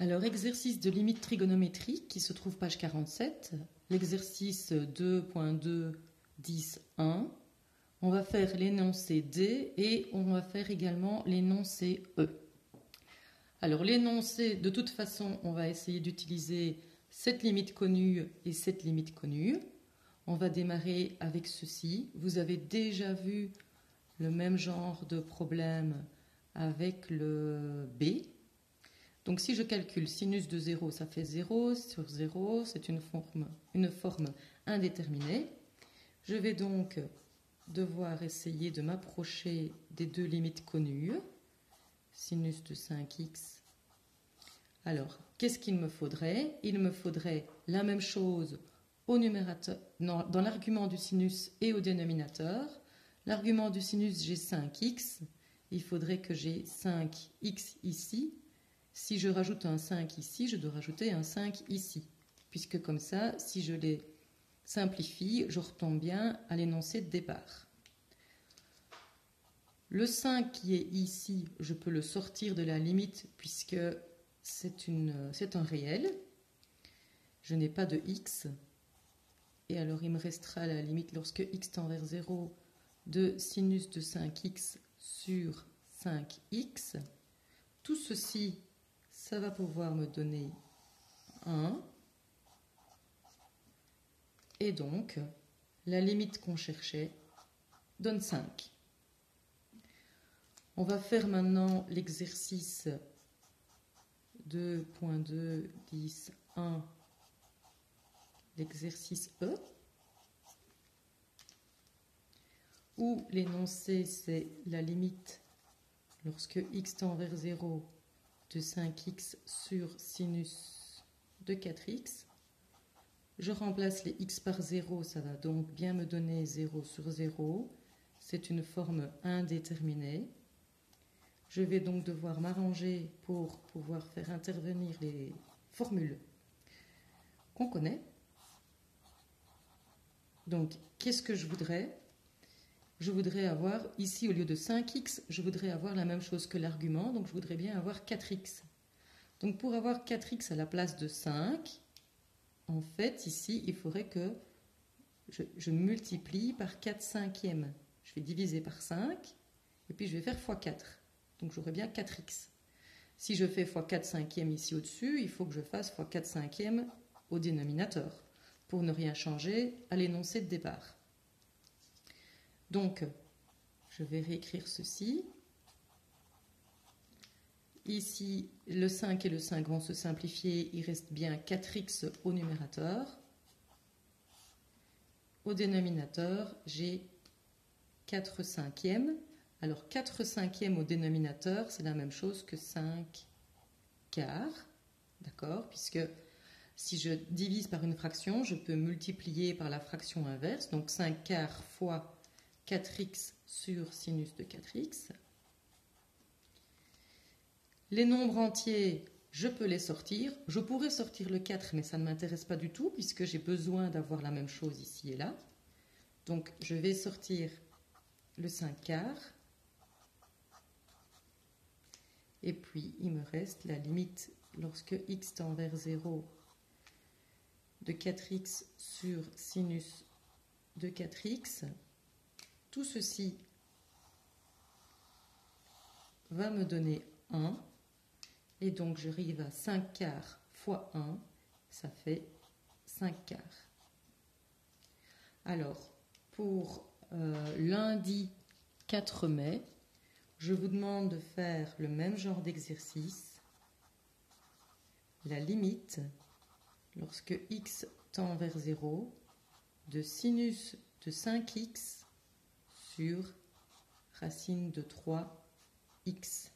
Alors, exercice de limite trigonométrique qui se trouve page 47, l'exercice 2.2.10.1. On va faire l'énoncé D et on va faire également l'énoncé E. Alors, l'énoncé, de toute façon, on va essayer d'utiliser cette limite connue et cette limite connue. On va démarrer avec ceci. Vous avez déjà vu le même genre de problème avec le B. Donc si je calcule sinus de 0, ça fait 0 sur 0, c'est une forme indéterminée. Je vais donc devoir essayer de m'approcher des deux limites connues. Sinus de 5x. Alors, qu'est-ce qu'il me faudrait? Il me faudrait la même chose au numérateur, non, dans l'argument du sinus et au dénominateur. L'argument du sinus, j'ai 5x. Il faudrait que j'ai 5x ici. Si je rajoute un 5 ici, je dois rajouter un 5 ici. Puisque comme ça, si je les simplifie, je retombe bien à l'énoncé de départ. Le 5 qui est ici, je peux le sortir de la limite puisque c'est un réel. Je n'ai pas de x. Et alors il me restera la limite lorsque x tend vers 0 de sinus de 5x sur 5x. Tout ceci, ça va pouvoir me donner 1. Et donc, la limite qu'on cherchait donne 5. On va faire maintenant l'exercice 2.2.10.1, l'exercice E, où l'énoncé c'est la limite lorsque x tend vers 0 de 5x sur sinus de 4x. Je remplace les x par 0, ça va donc bien me donner 0 sur 0. C'est une forme indéterminée. Je vais donc devoir m'arranger pour pouvoir faire intervenir les formules qu'on connaît. Donc, qu'est-ce que je voudrais? Je voudrais avoir, ici, au lieu de 5x, je voudrais avoir la même chose que l'argument, donc je voudrais bien avoir 4x. Donc, pour avoir 4x à la place de 5, en fait, ici, il faudrait que je multiplie par 4 cinquièmes. Je vais diviser par 5, et puis je vais faire x 4. Donc, j'aurai bien 4x. Si je fais x 4 cinquièmes ici au-dessus, il faut que je fasse x 4 cinquièmes au dénominateur, pour ne rien changer à l'énoncé de départ. Donc, je vais réécrire ceci. Ici, le 5 et le 5 vont se simplifier. Il reste bien 4x au numérateur. Au dénominateur, j'ai 4 cinquièmes. Alors, 4 cinquièmes au dénominateur, c'est la même chose que 5 quarts. D'accord? Puisque si je divise par une fraction, je peux multiplier par la fraction inverse. Donc, 5 quarts fois 4x sur sinus de 4x. Les nombres entiers, je peux les sortir. Je pourrais sortir le 4, mais ça ne m'intéresse pas du tout, puisque j'ai besoin d'avoir la même chose ici et là. Donc, je vais sortir le 5 quarts. Et puis, il me reste la limite lorsque x tend vers 0 de 4x sur sinus de 4x. Tout ceci va me donner 1. Et donc, j'arrive à 5 quarts fois 1. Ça fait 5 quarts. Alors, pour lundi 4 mai, je vous demande de faire le même genre d'exercice. La limite, lorsque x tend vers 0, de sinus de 5x sur racine de 3x.